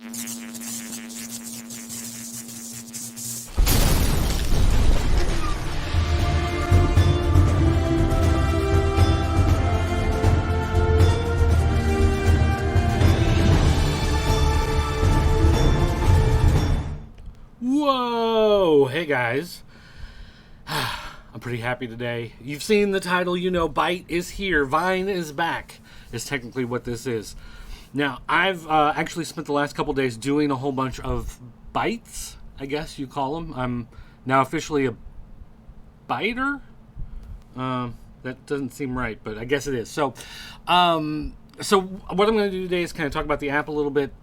Whoa! Hey guys. I'm pretty happy today. You've seen the title, you know, BYTE is here. Vine is back, is technically what this is. Now, I've actually spent the last couple days doing a whole bunch of bites, I guess you call them. I'm now officially a biter. That doesn't seem right, but I guess it is. So what I'm going to do today is kind of talk about the app a little bit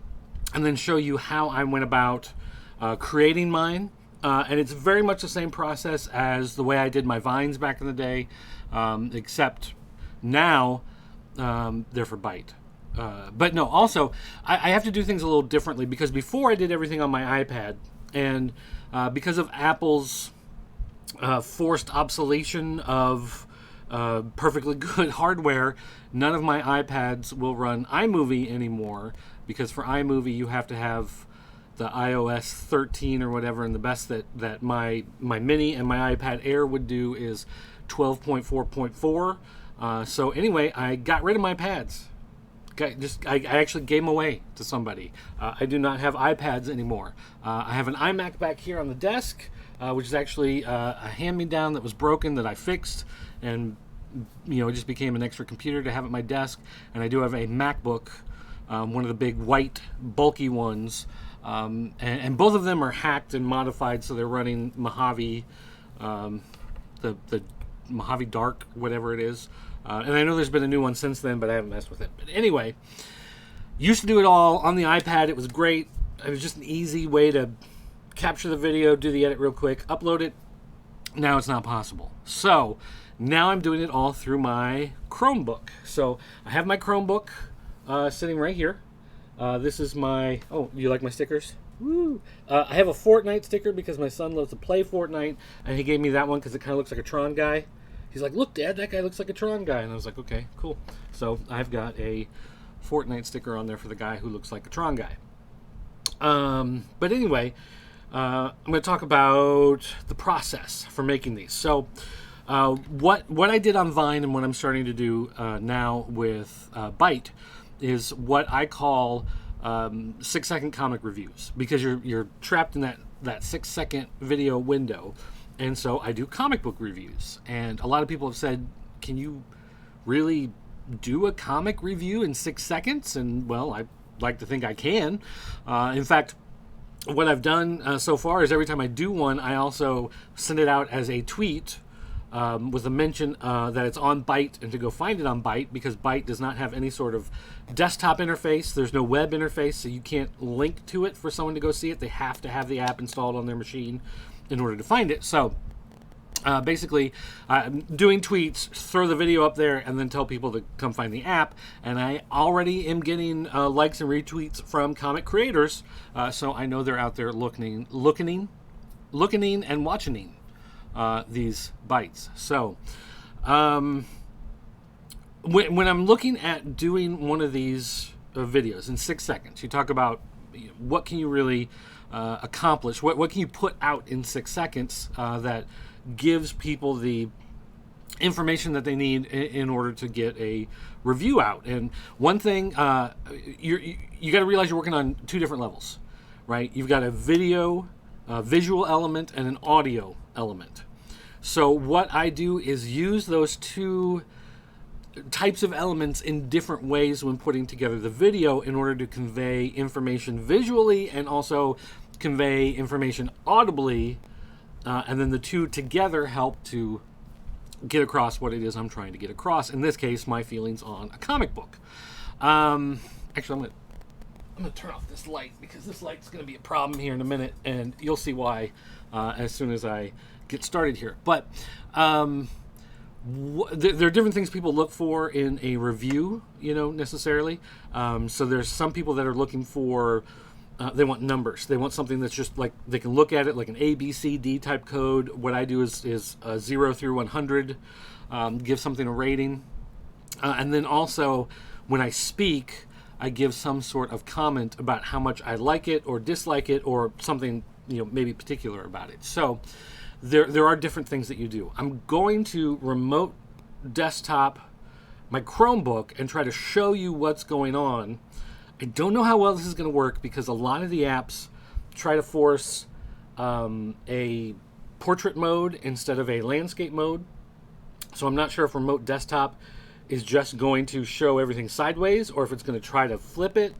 and then show you how I went about creating mine. And it's very much the same process as the way I did my Vines back in the day, except now they're for BYTE. But no, also, I have to do things a little differently because before I did everything on my iPad, and because of Apple's forced obsolescence of perfectly good hardware, none of my iPads will run iMovie anymore, because for iMovie you have to have the iOS 13 or whatever, and the best that my Mini and my iPad Air would do is 12.4.4. So anyway, I got rid of my pads. I actually gave them away to somebody. I do not have iPads anymore. I have an iMac back here on the desk, which is actually a hand-me-down that was broken that I fixed, and it just became an extra computer to have at my desk. And I do have a MacBook, one of the big white bulky ones. And both of them are hacked and modified, so they're running Mojave, the Mojave Dark, whatever it is. And I know there's been a new one since then, but I haven't messed with it. But anyway, used to do it all on the iPad. It was great. It was just an easy way to capture the video, do the edit real quick, upload it. Now it's not possible. So now I'm doing it all through my Chromebook. So I have my Chromebook sitting right here. This is my... Oh, you like my stickers? Woo! I have a Fortnite sticker because my son loves to play Fortnite, and he gave me that one because it kind of looks like a Tron guy. He's like, look, Dad, that guy looks like a Tron guy. And I was like, okay, cool. So I've got a Fortnite sticker on there for the guy who looks like a Tron guy. But anyway, I'm going to talk about the process for making these. So what I did on Vine and what I'm starting to do now with BYTE is what I call 6-second comic reviews, because you're trapped in that 6-second video window. And so I do comic book reviews, and a lot of people have said, can you really do a comic review in 6 seconds? And well, I like to think I can. In fact, what I've done so far is every time I do one, I also send it out as a tweet with a mention that it's on BYTE and to go find it on BYTE, because BYTE does not have any sort of desktop interface. There's no web interface, so you can't link to it for someone to go see it. They have to have the app installed on their machine in order to find it. So basically, doing tweets, throw the video up there, and then tell people to come find the app. And I already am getting likes and retweets from comic creators, so I know they're out there looking and watching these bites. So when I'm looking at doing one of these videos in 6 seconds, you talk about what can you really accomplish, what can you put out in 6 seconds that gives people the information that they need in order to get a review out. And one thing, you got to realize you're working on two different levels, right? You've got a visual element and an audio element. So what I do is use those two types of elements in different ways when putting together the video in order to convey information visually and also convey information audibly, and then the two together help to get across what it is I'm trying to get across. In this case, my feelings on a comic book. Actually, I'm gonna turn off this light, because this light's gonna be a problem here in a minute, and you'll see why as soon as I get started here. But there are different things people look for in a review, necessarily. So there's some people that are looking for, they want numbers. They want something that's just like, they can look at it like an A, B, C, D type code. What I do is 0 through 100, give something a rating. And then also, when I speak, I give some sort of comment about how much I like it or dislike it or something, maybe particular about it. So there are different things that you do. I'm going to remote desktop my Chromebook and try to show you what's going on. I don't know how well this is going to work because a lot of the apps try to force a portrait mode instead of a landscape mode. So I'm not sure if remote desktop is just going to show everything sideways or if it's going to try to flip it,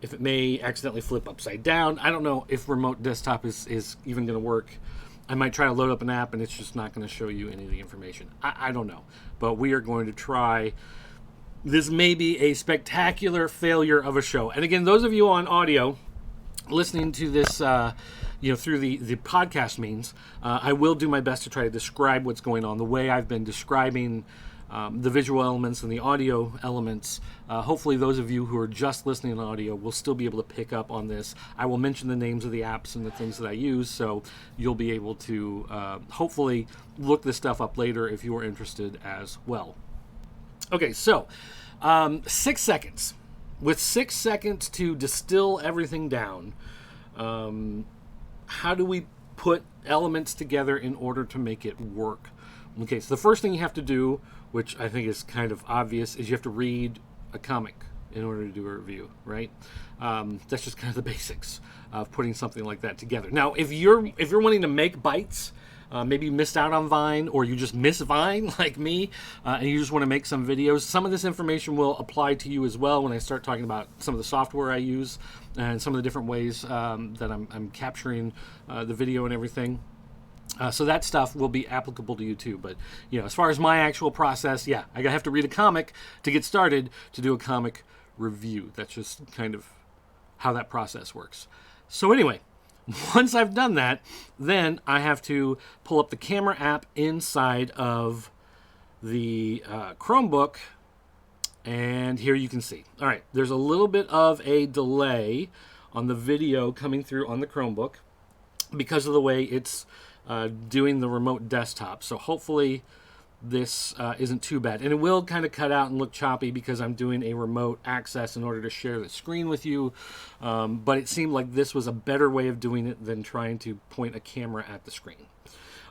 if it may accidentally flip upside down. I don't know if remote desktop is even going to work. I might try to load up an app and it's just not going to show you any of the information. I don't know. But we are going to try. This may be a spectacular failure of a show. And again, those of you on audio listening to this through the podcast means, I will do my best to try to describe what's going on the way I've been describing the visual elements and the audio elements. Hopefully those of you who are just listening on audio will still be able to pick up on this. I will mention the names of the apps and the things that I use, so you'll be able to hopefully look this stuff up later if you are interested as well. Okay, so 6 seconds. With 6 seconds to distill everything down, how do we put elements together in order to make it work? Okay, so the first thing you have to do, which I think is kind of obvious, is you have to read a comic in order to do a review, right? That's just kind of the basics of putting something like that together. Now, if you're wanting to make bites, maybe you missed out on Vine or you just miss Vine like me, and you just want to make some videos, some of this information will apply to you as well when I start talking about some of the software I use and some of the different ways that I'm capturing the video and everything. So that stuff will be applicable to you too. But, as far as my actual process, I have to read a comic to get started to do a comic review. That's just kind of how that process works. So anyway, once I've done that, then I have to pull up the camera app inside of the Chromebook. And here you can see. All right, there's a little bit of a delay on the video coming through on the Chromebook because of the way it's doing the remote desktop. So hopefully this isn't too bad. And it will kind of cut out and look choppy because I'm doing a remote access in order to share the screen with you. But it seemed like this was a better way of doing it than trying to point a camera at the screen.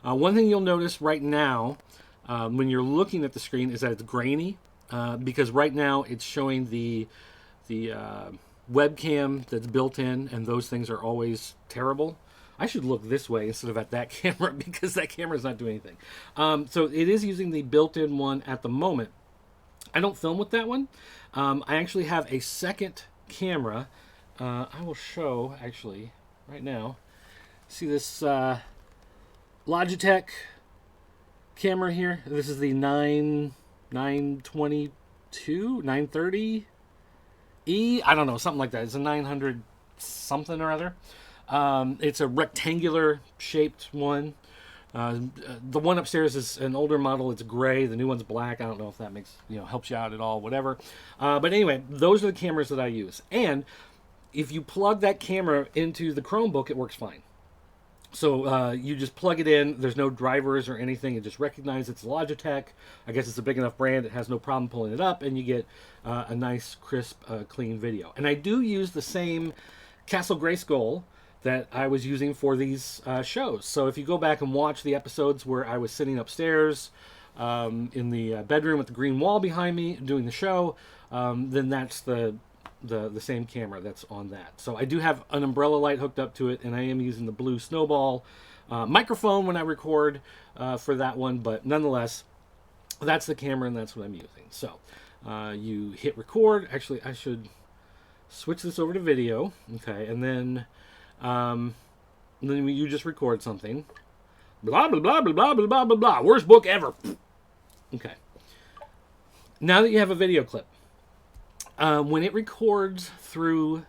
One thing you'll notice right now when you're looking at the screen is that it's grainy because right now it's showing the webcam that's built in, and those things are always terrible. I should look this way instead of at that camera because that camera is not doing anything. So it is using the built-in one at the moment. I don't film with that one. I actually have a second camera. I will show, actually, right now. See this Logitech camera here? This is the 922, 930E? I don't know, something like that. It's a 900 something or other. It's a rectangular shaped one. The one upstairs is an older model. It's gray. The new one's black. I don't know if that makes, helps you out at all, whatever. But anyway, those are the cameras that I use. And if you plug that camera into the Chromebook, it works fine. So you just plug it in. There's no drivers or anything. It just recognizes it's Logitech. I guess it's a big enough brand. It has no problem pulling it up, and you get a nice, crisp, clean video. And I do use the same Castle Grayskull that I was using for these shows. So if you go back and watch the episodes where I was sitting upstairs in the bedroom with the green wall behind me doing the show, then that's the same camera that's on that. So I do have an umbrella light hooked up to it, and I am using the blue Snowball microphone when I record for that one, but nonetheless, that's the camera and that's what I'm using. So you hit record. Actually, I should switch this over to video. Okay, and then you just record something. Blah, blah, blah, blah, blah, blah, blah, blah, blah. Worst book ever. Okay. Now that you have a video clip, when it records through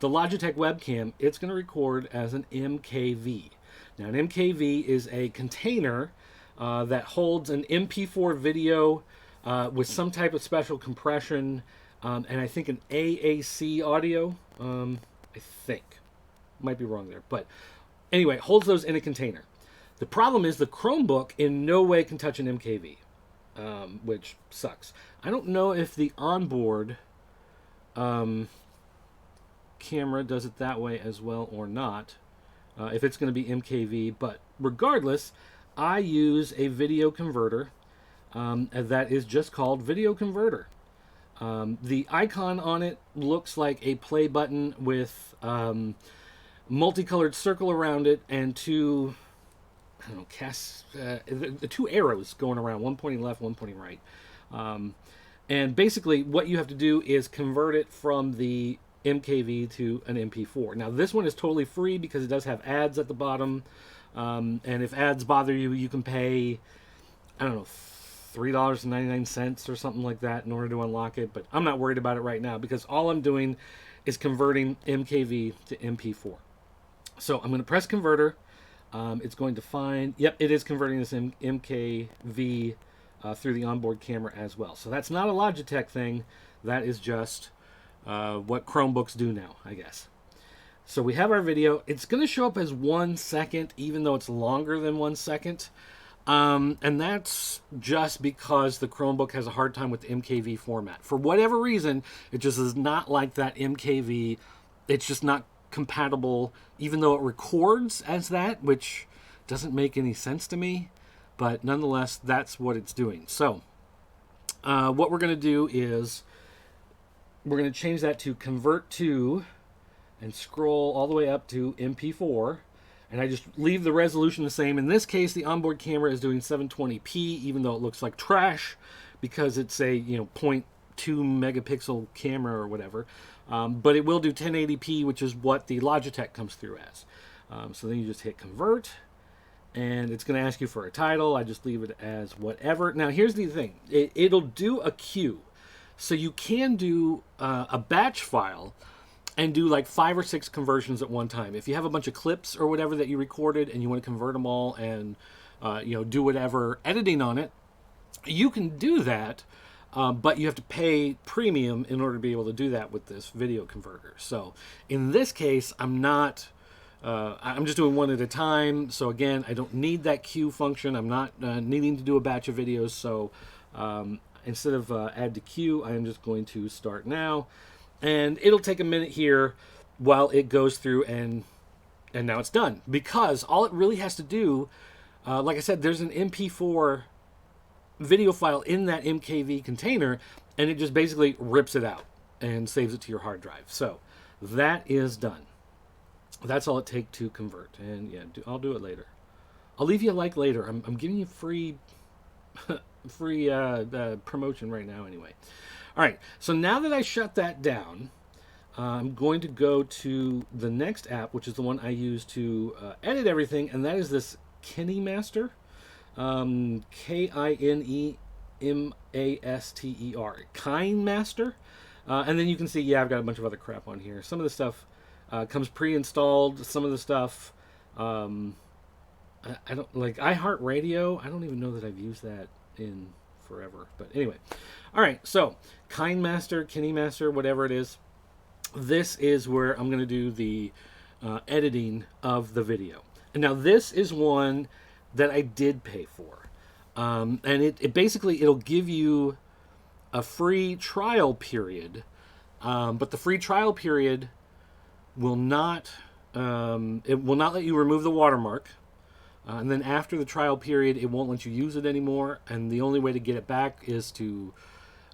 the Logitech webcam, it's going to record as an MKV. Now, an MKV is a container that holds an MP4 video with some type of special compression, and I think an AAC audio, I think. Might be wrong there, but anyway, holds those in a container. The problem is the Chromebook in no way can touch an MKV, which sucks. I don't know if the onboard camera does it that way as well or not, if it's going to be MKV. But regardless, I use a video converter that is just called video converter. The icon on it looks like a play button with multicolored circle around it and two, I don't know, the two arrows going around, one pointing left, one pointing right. And basically what you have to do is convert it from the MKV to an MP4. Now this one is totally free because it does have ads at the bottom. And if ads bother you, you can pay, I don't know, $3.99 or something like that in order to unlock it. But I'm not worried about it right now because all I'm doing is converting MKV to MP4. So I'm going to press converter. It's going to find, yep, it is converting this MKV through the onboard camera as well. So that's not a Logitech thing. That is just what Chromebooks do now, I guess. So we have our video. It's going to show up as 1 second, even though it's longer than 1 second. And that's just because the Chromebook has a hard time with the MKV format. For whatever reason, it just is not like that MKV. It's just not compatible, even though it records as that, which doesn't make any sense to me. But nonetheless, that's what it's doing. So what we're going to do is we're going to change that to convert to and scroll all the way up to MP4. And I just leave the resolution the same. In this case, the onboard camera is doing 720p, even though it looks like trash because it's a 0.2 megapixel camera or whatever. But it will do 1080p, which is what the Logitech comes through as. So then you just hit convert, and it's going to ask you for a title. I just leave it as whatever. Now, here's the thing. It'll do a queue. So you can do a batch file and do like 5 or 6 conversions at one time. If you have a bunch of clips or whatever that you recorded and you want to convert them all and do whatever editing on it, you can do that, but you have to pay premium in order to be able to do that with this video converter. So in this case, I'm just doing one at a time. So again, I don't need that queue function. I'm not needing to do a batch of videos. So instead of add to queue, I am just going to start now. And it'll take a minute here while it goes through and now it's done. Because all it really has to do, like I said, there's an MP4 video file in that MKV container, and it just basically rips it out and saves it to your hard drive. So that is done. That's all it takes to convert. And yeah, I'll do it later. I'll leave you a like later. I'm giving you free promotion right now anyway. All right, so now that I shut that down, I'm going to go to the next app, which is the one I use to edit everything, and that is this KineMaster, KineMaster, KineMaster. And then you can see, yeah, I've got a bunch of other crap on here. Some of the stuff comes pre-installed. Some of the stuff, I don't like iHeartRadio. I don't even know that I've used that in forever. But anyway, all right. So KineMaster, whatever it is, this is where I'm going to do the editing of the video. And now this is one that I did pay for, and it basically it'll give you a free trial period, but the free trial period will not let you remove the watermark. And then after the trial period, it won't let you use it anymore. And the only way to get it back is to,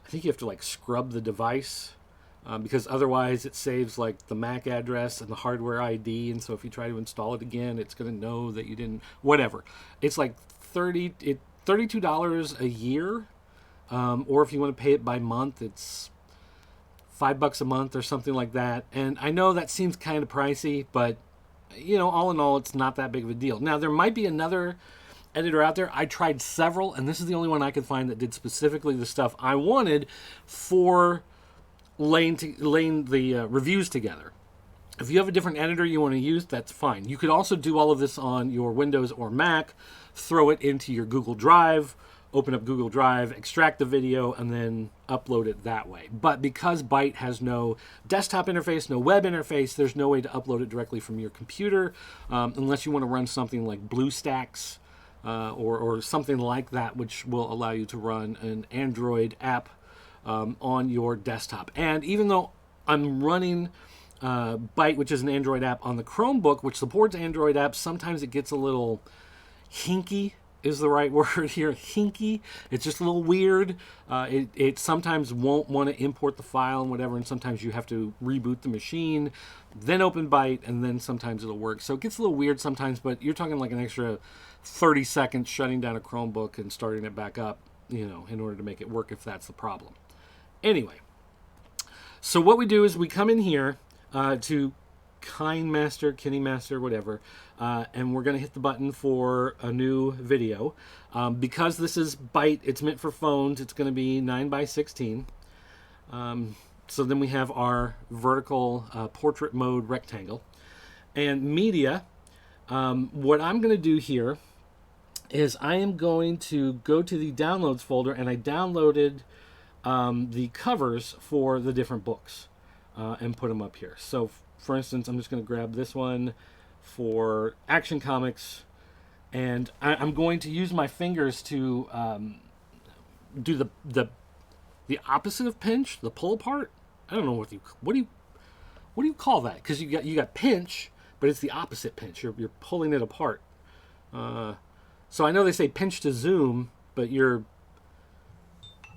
I think you have to like scrub the device, because otherwise it saves like the MAC address and the hardware ID. And so if you try to install it again, it's going to know that you didn't, whatever. It's like $32 a year. Or if you want to pay it by month, it's $5 a month or something like that. And I know that seems kind of pricey, but all in all, it's not that big of a deal. Now, there might be another editor out there. I tried several, and this is the only one I could find that did specifically the stuff I wanted for laying the reviews together. If you have a different editor you want to use, that's fine. You could also do all of this on your Windows or Mac, throw it into your Google Drive, open up Google Drive, extract the video, and then upload it that way. But because BYTE has no desktop interface, no web interface, there's no way to upload it directly from your computer, unless you want to run something like BlueStacks or something like that, which will allow you to run an Android app on your desktop. And even though I'm running BYTE, which is an Android app, on the Chromebook, which supports Android apps. Sometimes it gets a little hinky, is the right word here. Hinky. It's just a little weird. It sometimes won't want to import the file and whatever, and sometimes you have to reboot the machine, then open BYTE, and then sometimes it'll work. So it gets a little weird sometimes, but you're talking like an extra 30 seconds shutting down a Chromebook and starting it back up, in order to make it work if that's the problem. Anyway, so what we do is we come in here to KineMaster, whatever, and we're going to hit the button for a new video. Because this is BYTE, it's meant for phones, it's going to be 9:16. So then we have our vertical portrait mode rectangle. And media, what I'm going to do here is I am going to go to the downloads folder, and I downloaded the covers for the different books and put them up here. So for instance, I'm just going to grab this one for Action Comics, and I'm going to use my fingers to do the opposite of pinch, the pull apart. I don't know what do you call that? Because you got pinch, but it's the opposite pinch. You're pulling it apart. So I know they say pinch to zoom, but you're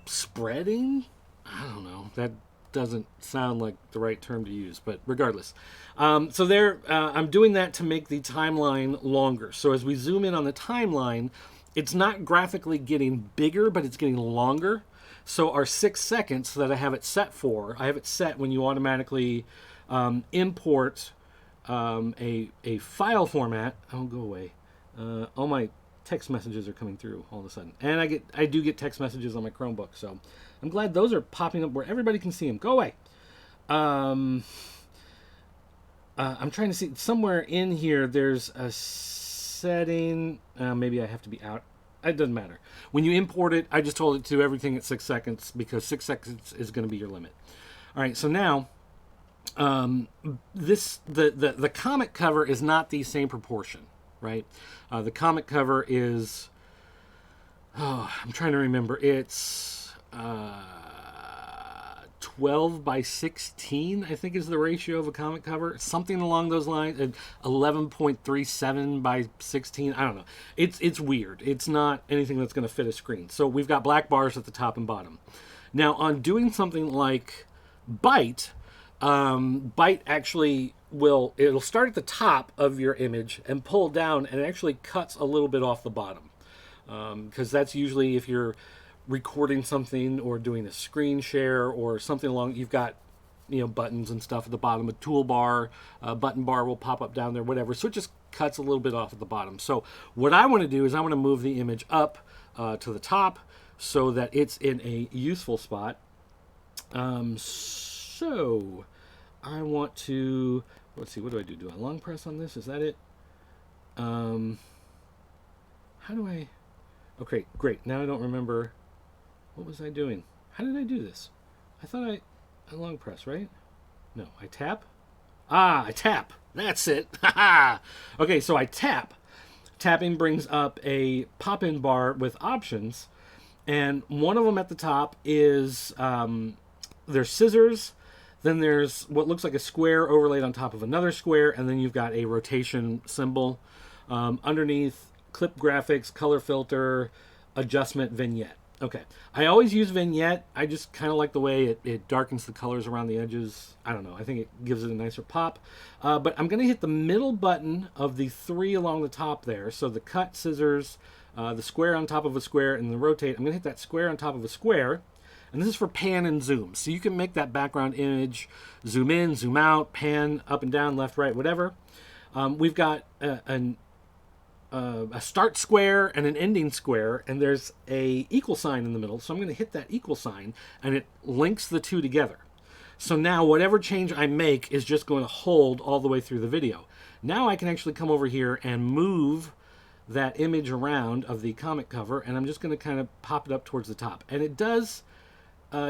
spreading. I don't know. That doesn't sound like the right term to use, but regardless. So there, I'm doing that to make the timeline longer. So as we zoom in on the timeline, it's not graphically getting bigger, but it's getting longer. So our 6 seconds that I have it set for, I have it set when you automatically import a file format. Oh, go away. All my text messages are coming through all of a sudden. And I do get text messages on my Chromebook, so I'm glad those are popping up where everybody can see them. Go away. I'm trying to see somewhere in here. There's a setting. Maybe I have to be out. It doesn't matter. When you import it, I just told it to do everything at 6 seconds because 6 seconds is going to be your limit. All right. So now, the comic cover is not the same proportion, right? The comic cover is. Oh, I'm trying to remember. It's 12:16, I think, is the ratio of a comic cover. Something along those lines. 11.37:16. I don't know. It's weird. It's not anything that's going to fit a screen. So we've got black bars at the top and bottom. Now, on doing something like BYTE, BYTE actually it'll start at the top of your image and pull down, and it actually cuts a little bit off the bottom. Because that's usually if you're recording something or doing a screen share or something along, you've got buttons and stuff at the bottom. A toolbar, a button bar will pop up down there, whatever. So it just cuts a little bit off at the bottom. So what I want to do is I want to move the image up to the top so that it's in a useful spot. So I want to, let's see, what do? Do I long press on this? Is that it? How do I? Okay, great. Now I don't remember. What was I doing? How did I do this? I thought I long press, right? No, I tap. I tap. That's it. Okay, so I tap. Tapping brings up a pop-in bar with options, and one of them at the top is there's scissors. Then there's what looks like a square overlaid on top of another square, and then you've got a rotation symbol. Underneath, clip graphics, color filter, adjustment, vignette. Okay, I always use vignette. I just kind of like the way it darkens the colors around the edges. I don't know. I think it gives it a nicer pop. But I'm going to hit the middle button of the 3 along the top there. So the cut, scissors, the square on top of a square, and the rotate. I'm going to hit that square on top of a square. And this is for pan and zoom. So you can make that background image zoom in, zoom out, pan up and down, left, right, whatever. We've got a start square and an ending square, and there's a equal sign in the middle. So I'm going to hit that equal sign, and it links the two together. So now whatever change I make is just going to hold all the way through the video. Now I can actually come over here and move that image around of the comic cover, and I'm just going to kind of pop it up towards the top. And it does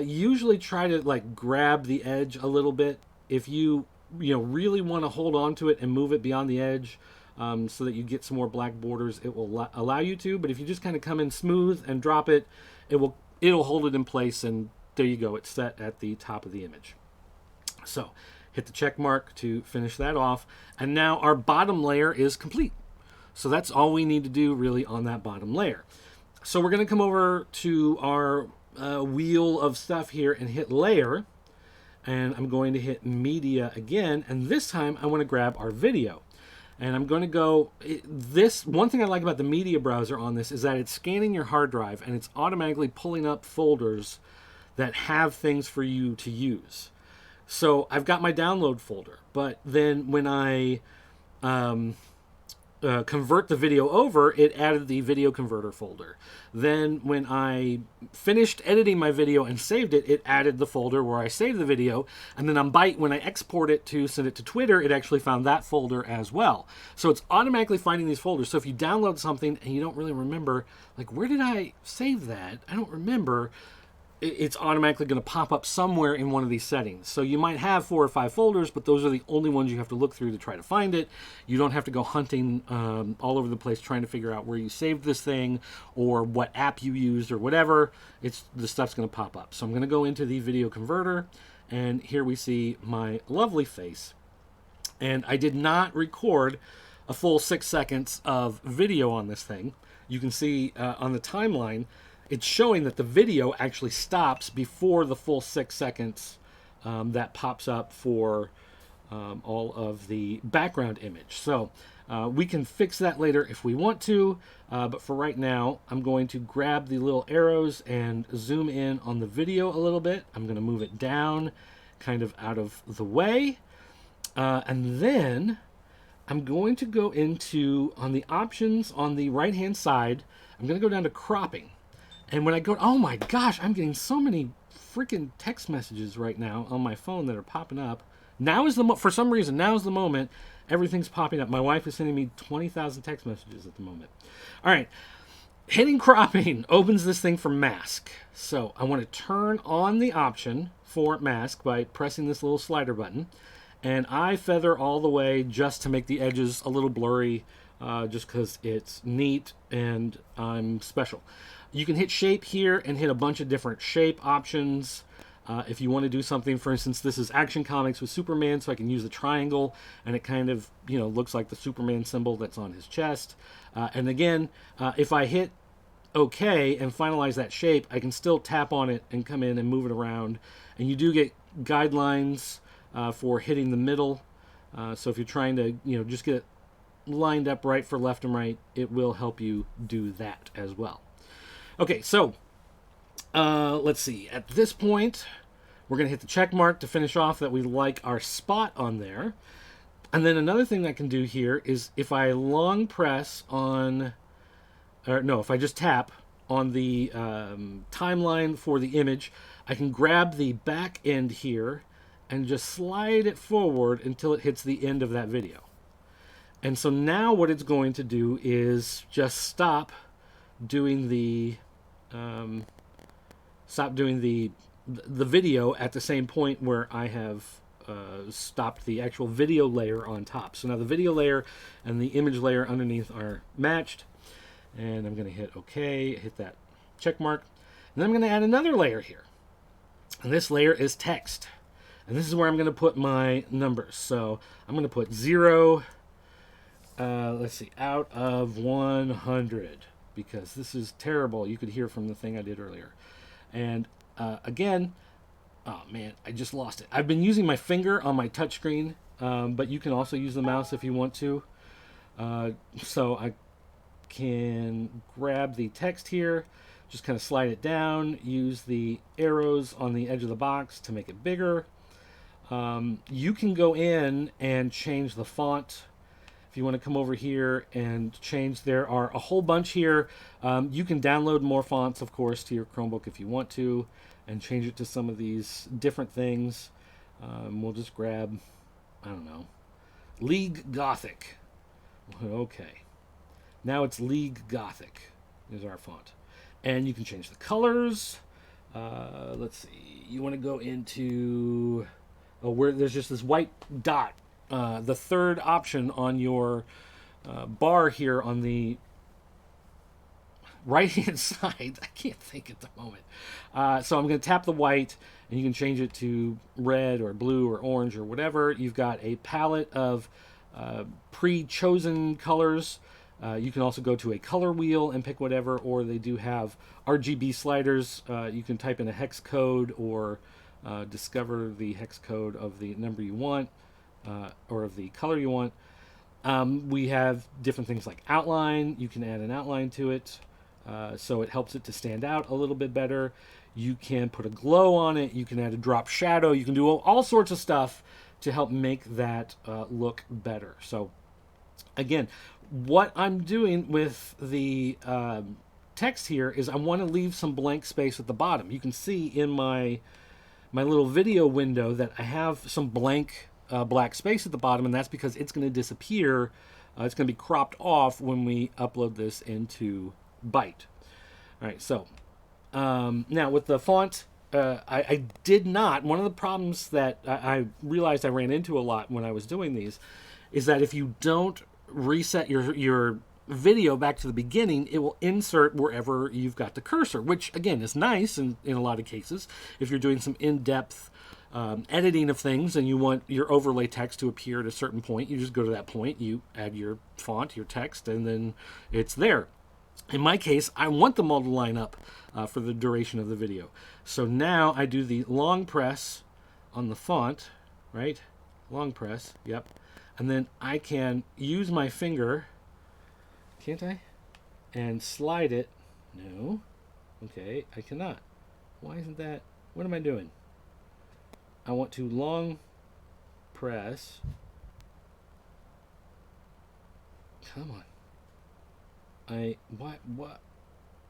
usually try to like grab the edge a little bit. If you really want to hold on to it and move it beyond the edge, so that you get some more black borders, it will allow you to. But if you just kind of come in smooth and drop it, it'll hold it in place, and there you go. It's set at the top of the image. So hit the check mark to finish that off. And now our bottom layer is complete. So that's all we need to do really on that bottom layer. So we're going to come over to our wheel of stuff here and hit layer. And I'm going to hit media again. And this time I want to grab our video. And I'm going to go, one thing I like about the media browser on this is that it's scanning your hard drive and it's automatically pulling up folders that have things for you to use. So I've got my download folder, but then when I convert the video over, it added the video converter folder. Then when I finished editing my video and saved it, it added the folder where I saved the video. And then on BYTE, when I export it to send it to Twitter, it actually found that folder as well. So it's automatically finding these folders. So if you download something and you don't really remember, like, where did I save that? I don't remember. It's automatically going to pop up somewhere in one of these settings. So you might have 4 or 5 folders, but those are the only ones you have to look through to try to find it. You don't have to go hunting all over the place trying to figure out where you saved this thing or what app you used or whatever. The stuff's going to pop up. So I'm going to go into the video converter, and here we see my lovely face. And I did not record a full 6 seconds of video on this thing. You can see on the timeline, it's showing that the video actually stops before the full 6 seconds that pops up for all of the background image. So we can fix that later if we want to, but for right now, I'm going to grab the little arrows and zoom in on the video a little bit. I'm going to move it down kind of out of the way. And then I'm going to go into, on the options on the right-hand side, I'm going to go down to cropping. And when I go, oh my gosh, I'm getting so many freaking text messages right now on my phone that are popping up. Now is for some reason, now is the moment. Everything's popping up. My wife is sending me 20,000 text messages at the moment. All right. Hitting cropping opens this thing for mask. So I want to turn on the option for mask by pressing this little slider button. And I feather all the way just to make the edges a little blurry, just because it's neat and I'm special. You can hit shape here and hit a bunch of different shape options. If you want to do something, for instance, this is Action Comics with Superman, so I can use the triangle, and it kind of, looks like the Superman symbol that's on his chest. And again, if I hit OK and finalize that shape, I can still tap on it and come in and move it around. And you do get guidelines for hitting the middle. So if you're trying to, just get it lined up right for left and right, it will help you do that as well. Okay, so let's see. At this point, we're going to hit the check mark to finish off that we like our spot on there. And then another thing I can do here is if I long press on, if I just tap on the timeline for the image, I can grab the back end here and just slide it forward until it hits the end of that video. And so now what it's going to do is just stop doing the video at the same point where I have stopped the actual video layer on top. So now the video layer and the image layer underneath are matched. And I'm going to hit OK, hit that check mark. And then I'm going to add another layer here. And this layer is text. And this is where I'm going to put my numbers. So I'm going to put 0, let's see, out of 100. Because this is terrible. You could hear from the thing I did earlier. And again, oh man, I just lost it. I've been using my finger on my touchscreen, but you can also use the mouse if you want to. So I can grab the text here, just kind of slide it down, use the arrows on the edge of the box to make it bigger. You can go in and change the font. If you want to come over here and change, there are a whole bunch here. You can download more fonts, of course, to your Chromebook if you want to, and change it to some of these different things. We'll just grab, I don't know, League Gothic. Okay. Now it's League Gothic is our font. And you can change the colors. Let's see. You want to go into where there's just this white dot. The third option on your bar here on the, right hand side, I can't think at the moment. So I'm going to tap the white, and you can change it to red or blue or orange or whatever. You've got a palette of pre-chosen colors. You can also go to a color wheel and pick whatever, or they do have RGB sliders. You can type in a hex code or discover the hex code of the number you want or of the color you want. We have different things like outline. You can add an outline to it, so it helps it to stand out a little bit better. You can put a glow on it. You can add a drop shadow. You can do all sorts of stuff to help make that look better. So again, what I'm doing with the text here is I want to leave some blank space at the bottom. You can see in my little video window that I have some blank black space at the bottom, and that's because it's going to disappear. It's going to be cropped off when we upload this into BYTE. All right, so now with the font, I did not. One of the problems that I realized I ran into a lot when I was doing these is that if you don't reset your video back to the beginning, it will insert wherever you've got the cursor, which again is nice in a lot of cases. If you're doing some in-depth editing of things and you want your overlay text to appear at a certain point, you just go to that point, you add your font, your text, and then it's there. In my case, I want them all to line up for the duration of the video. So now I do the long press on the font, right? Long press, yep. And then I can use my finger, can't I? And slide it. No. Okay, I cannot. Why isn't that? What am I doing? I want to long press. Come on.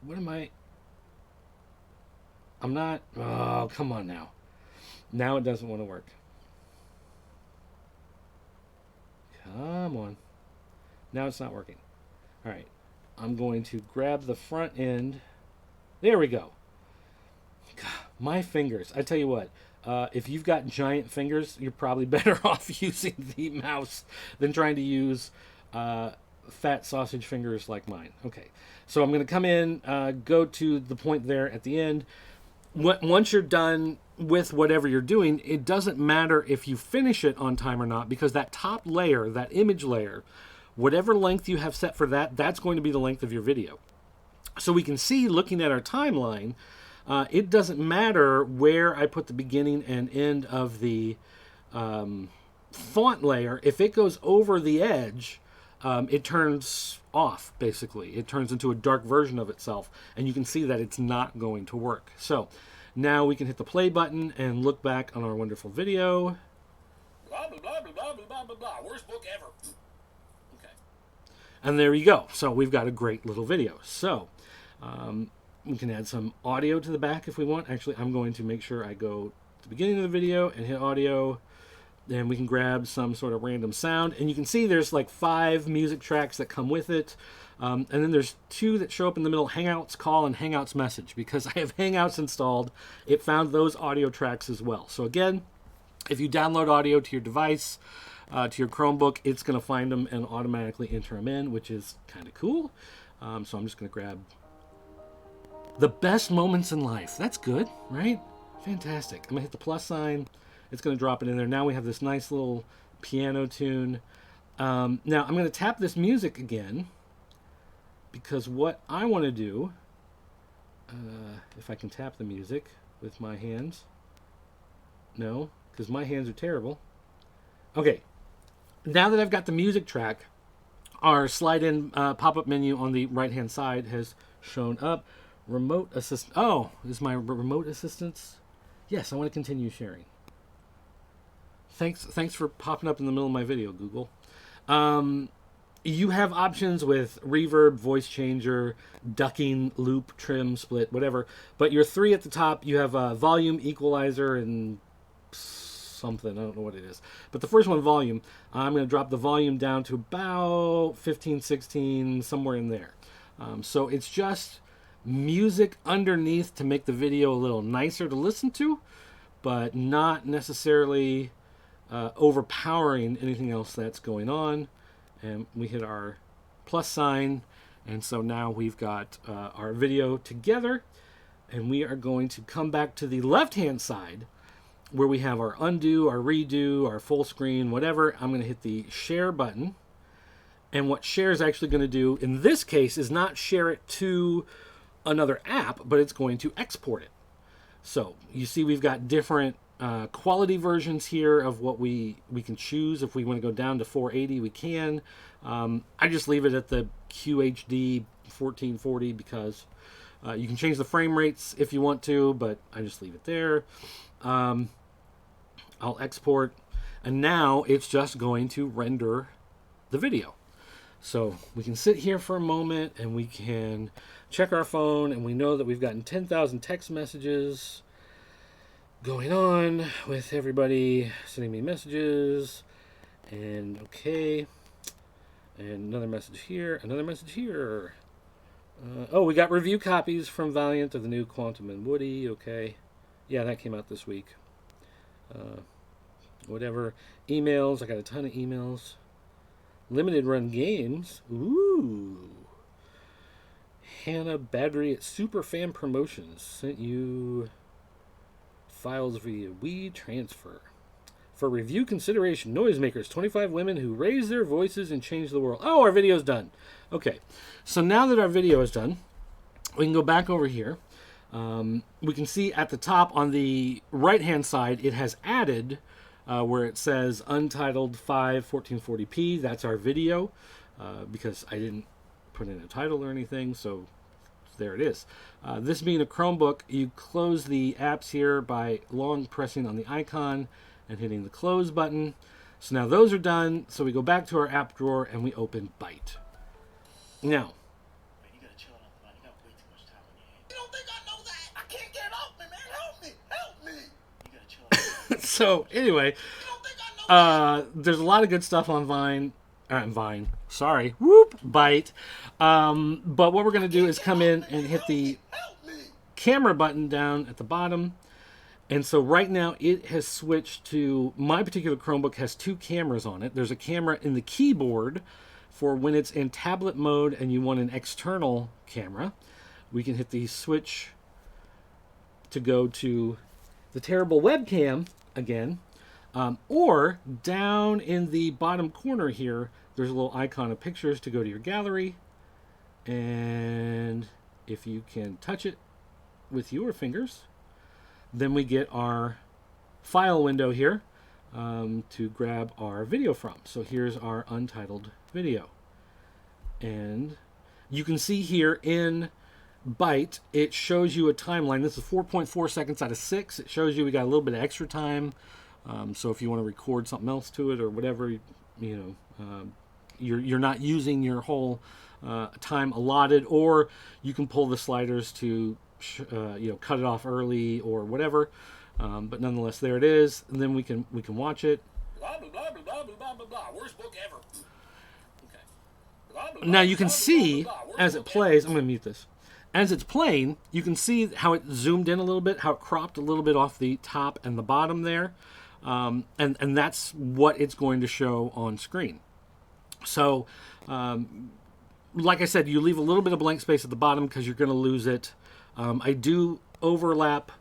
What am I? I'm not. Oh, come on now. Now it doesn't want to work. Come on. Now it's not working. All right. I'm going to grab the front end. There we go. God, my fingers. I tell you what. If you've got giant fingers, you're probably better off using the mouse than trying to use fat sausage fingers like mine. Okay. So I'm going to come in, go to the point there at the end. Once you're done with whatever you're doing, it doesn't matter if you finish it on time or not, because that top layer, that image layer, whatever length you have set for that, that's going to be the length of your video. So we can see, looking at our timeline, it doesn't matter where I put the beginning and end of the font layer. If it goes over the edge, it turns off, basically. It turns into a dark version of itself, and you can see that it's not going to work. So now we can hit the play button and look back on our wonderful video. Blah, blah, blah, blah, blah, blah, blah, blah. Worst book ever. Okay. And there you go. So we've got a great little video. So we can add some audio to the back if we want. Actually, I'm going to make sure I go to the beginning of the video and hit audio. Then we can grab some sort of random sound. And you can see there's like 5 music tracks that come with it. And then there's 2 that show up in the middle, Hangouts Call and Hangouts Message. Because I have Hangouts installed, it found those audio tracks as well. So again, if you download audio to your device, to your Chromebook, it's going to find them and automatically enter them in, which is kind of cool. So I'm just going to grab the best moments in life. That's good, right? Fantastic. I'm going to hit the plus sign. It's going to drop it in there. Now we have this nice little piano tune. Now I'm going to tap this music again, because what I want to do, if I can tap the music with my hands. No, because my hands are terrible. Okay, now that I've got the music track, our slide-in pop-up menu on the right-hand side has shown up. Remote assist. Oh, is my remote assistance? Yes, I want to continue sharing. Thanks for popping up in the middle of my video, Google. You have options with reverb, voice changer, ducking, loop, trim, split, whatever. But your 3 at the top, you have a volume, equalizer, and something. I don't know what it is. But the first one, volume, I'm going to drop the volume down to about 15, 16, somewhere in there. So it's just music underneath to make the video a little nicer to listen to, but not necessarily overpowering anything else that's going on. And we hit our plus sign, And so now we've got our video together, and we are going to come back to the left-hand side where we have our undo, our redo, our full screen, whatever. I'm going to hit the share button. And what share is actually going to do in this case is not share it to another app, but it's going to export it. So you see we've got different quality versions here of what we can choose. If we want to go down to 480, we can. I just leave it at the QHD 1440 because you can change the frame rates if you want to, but I just leave it there. I'll export, and now it's just going to render the video. So we can sit here for a moment and we can check our phone, and we know that we've gotten 10,000 text messages going on with everybody sending me messages. And okay. And another message here, another message here. Oh, we got review copies from Valiant of the new Quantum and Woody. Okay. Yeah, that came out this week. Whatever. Emails. I got a ton of emails. Limited run games. Ooh. Hannah Badry at Superfan Promotions sent you files via WeTransfer. For review consideration, Noisemakers, 25 women who raise their voices and change the world. Oh, our video's done. Okay. So now that our video is done, we can go back over here. We can see at the top on the right-hand side, it has added where it says Untitled 5 1440p. That's our video because I didn't put in a title or anything, so there it is. This being a Chromebook, you close the apps here by long pressing on the icon and hitting the close button. So now those are done. So we go back to our app drawer and we open BYTE. Now, You gotta chill out, man. You got way too much time on your hands. You don't think I know that? I can't get it off me, man. Help me. Help me. You gotta chill out. so anyway, You don't think I know that? there's a lot of good stuff on BYTE. But what we're going to do is come in and hit the Help me. camera button down at the bottom. And so right now it has switched to, my particular Chromebook has two cameras on it. There's a camera in the keyboard for when it's in tablet mode and you want an external camera. We can hit the switch to go to the terrible webcam again. Or down in the bottom corner here, there's a little icon of pictures to go to your gallery. And if you can touch it with your fingers, then we get our file window here to grab our video from. So here's our untitled video. And you can see here in BYTE, it shows you a timeline. This is 4.4 seconds out of 6. It shows you we got a little bit of extra time. So if you want to record something else to it or whatever, you're not using your whole time allotted, or you can pull the sliders to cut it off early or whatever. But nonetheless, there it is. And then we can watch it. Blah, blah, blah, blah, blah, blah, blah, blah. Worst book ever. Okay. Blah, blah, blah, Now you can blah, see blah, blah, blah. as it plays. I'm going to mute this. As it's playing, you can see how it zoomed in a little bit, how it cropped a little bit off the top and the bottom there. And that's what it's going to show on screen. So, like I said, you leave a little bit of blank space at the bottom because you're going to lose it. I do overlap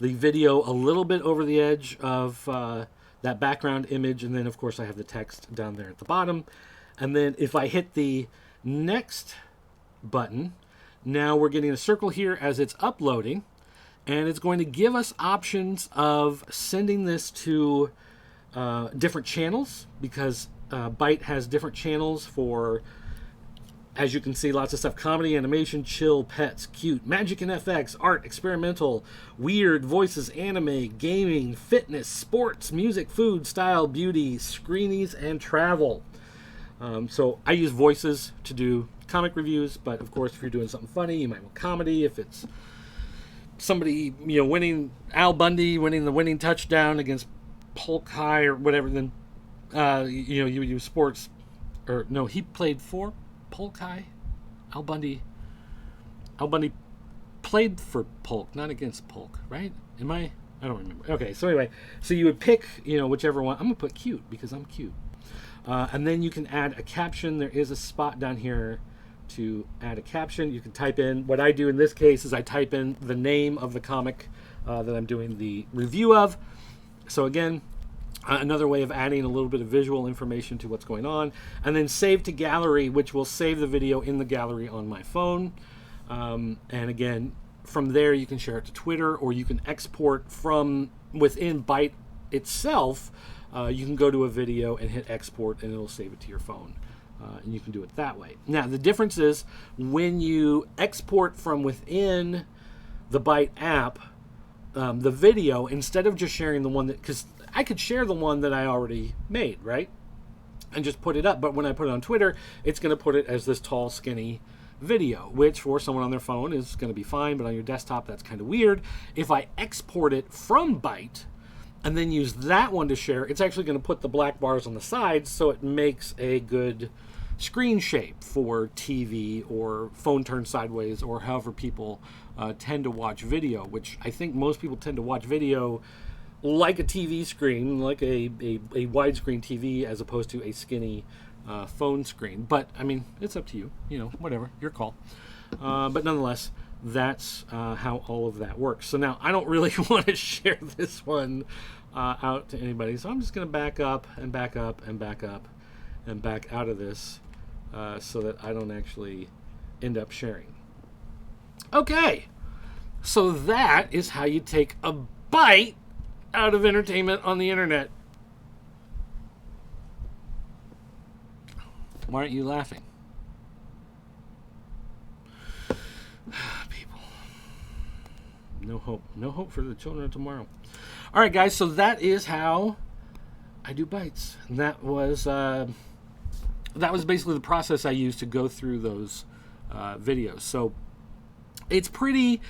the video a little bit over the edge of that background image, and then of course I have the text down there at the bottom. And then if I hit the next button, now we're getting a circle here as it's uploading, and it's going to give us options of sending this to different channels, because BYTE has different channels for, as you can see, lots of stuff: comedy, animation, chill, pets, cute, magic and FX, art, experimental, weird, voices, anime, gaming, fitness, sports, music, food, style, beauty, screenies, and travel. So I use voices to do comic reviews, but of course if you're doing something funny, you might want comedy. If it's somebody winning, Al Bundy winning the winning touchdown against Polk High or whatever, then you would use sports. Or no, he played for Polk High. Al Bundy played for Polk, not against Polk, right? I don't remember. Okay, so anyway, so you would pick whichever one. I'm gonna put cute because I'm cute. And then you can add a caption. There is a spot down here to add a caption. You can type in, what I do in this case is I type in the name of the comic that I'm doing the review of. So again, another way of adding a little bit of visual information to what's going on. And then save to gallery, which will save the video in the gallery on my phone. And again, from there you can share it to Twitter, or you can export from within BYTE itself. You can go to a video and hit export, and it'll save it to your phone. And you can do it that way. Now, the difference is when you export from within the BYTE app, the video, instead of just sharing the one that, because I could share the one that I already made, right? And just put it up. But when I put it on Twitter, it's going to put it as this tall, skinny video, which for someone on their phone is going to be fine. But on your desktop, that's kind of weird. If I export it from BYTE and then use that one to share, it's actually going to put the black bars on the sides, so it makes a good screen shape for TV or phone turned sideways, or however people tend to watch video, which I think most people tend to watch video like a TV screen, like a widescreen TV, as opposed to a skinny phone screen. But I mean, it's up to you, whatever, your call. But nonetheless, that's how all of that works. So now I don't really want to share this one out to anybody, so I'm just going to back up and back up and back up and back out of this so that I don't actually end up sharing. Okay, so that is how you take a bite out of entertainment on the internet. Why aren't you laughing? People. No hope. No hope for the children of tomorrow. All right, guys, so that is how I do bites. And that was basically the process I used to go through those videos. So it's pretty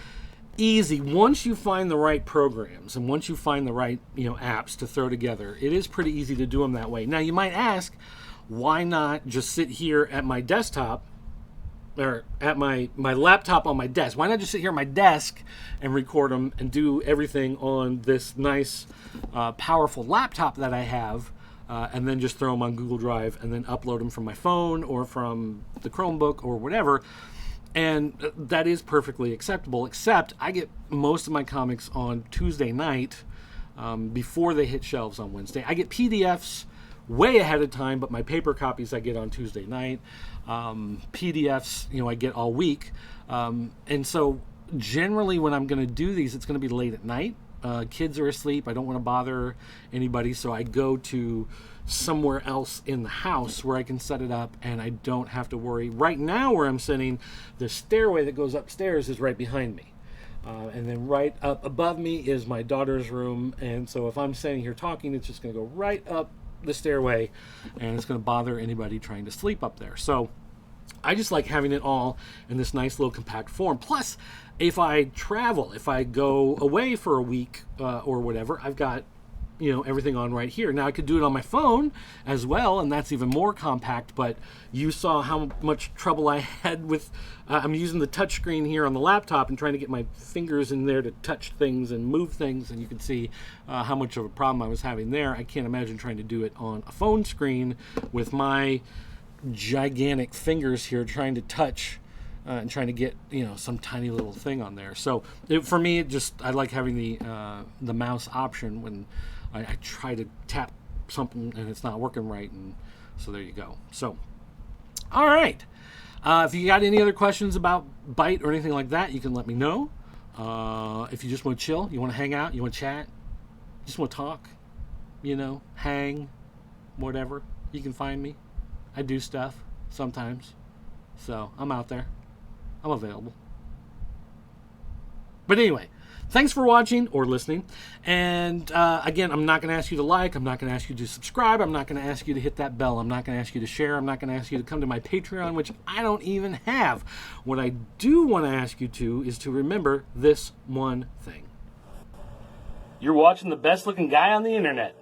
easy once you find the right programs and once you find the right apps to throw together. It is pretty easy to do them that way. Now you might ask, why not just sit here at my desktop, or at my laptop on my desk? Why not just sit here at my desk and record them and do everything on this nice powerful laptop that I have, and then just throw them on Google Drive and then upload them from my phone or from the Chromebook or whatever. And that is perfectly acceptable, except I get most of my comics on Tuesday night before they hit shelves on Wednesday. I get PDFs way ahead of time, but my paper copies I get on Tuesday night. PDFs, I get all week. And so generally when I'm going to do these, it's going to be late at night. Kids are asleep. I don't want to bother anybody, so I go to somewhere else in the house where I can set it up and I don't have to worry. Right now where I'm sitting, the stairway that goes upstairs is right behind me. And then right up above me is my daughter's room. And so if I'm sitting here talking, it's just going to go right up the stairway and it's going to bother anybody trying to sleep up there. So I just like having it all in this nice little compact form. Plus, if I travel, if I go away for a week or whatever, I've got everything on right here. Now I could do it on my phone as well, and that's even more compact, but you saw how much trouble I had with I'm using the touch screen here on the laptop and trying to get my fingers in there to touch things and move things, and you can see how much of a problem I was having there. I can't imagine trying to do it on a phone screen with my gigantic fingers here trying to touch and trying to get some tiny little thing on there. So for me, I like having the mouse option when I try to tap something and it's not working right, and so there you go. So, all right. If you got any other questions about BYTE or anything like that, you can let me know. If you just want to chill, you want to hang out, you want to chat, just want to talk, hang, whatever, you can find me. I do stuff sometimes, so I'm out there. I'm available. But anyway, thanks for watching or listening. And again, I'm not going to ask you to like. I'm not going to ask you to subscribe. I'm not going to ask you to hit that bell. I'm not going to ask you to share. I'm not going to ask you to come to my Patreon, which I don't even have. What I do want to ask you to is to remember this one thing. You're watching the best looking guy on the internet.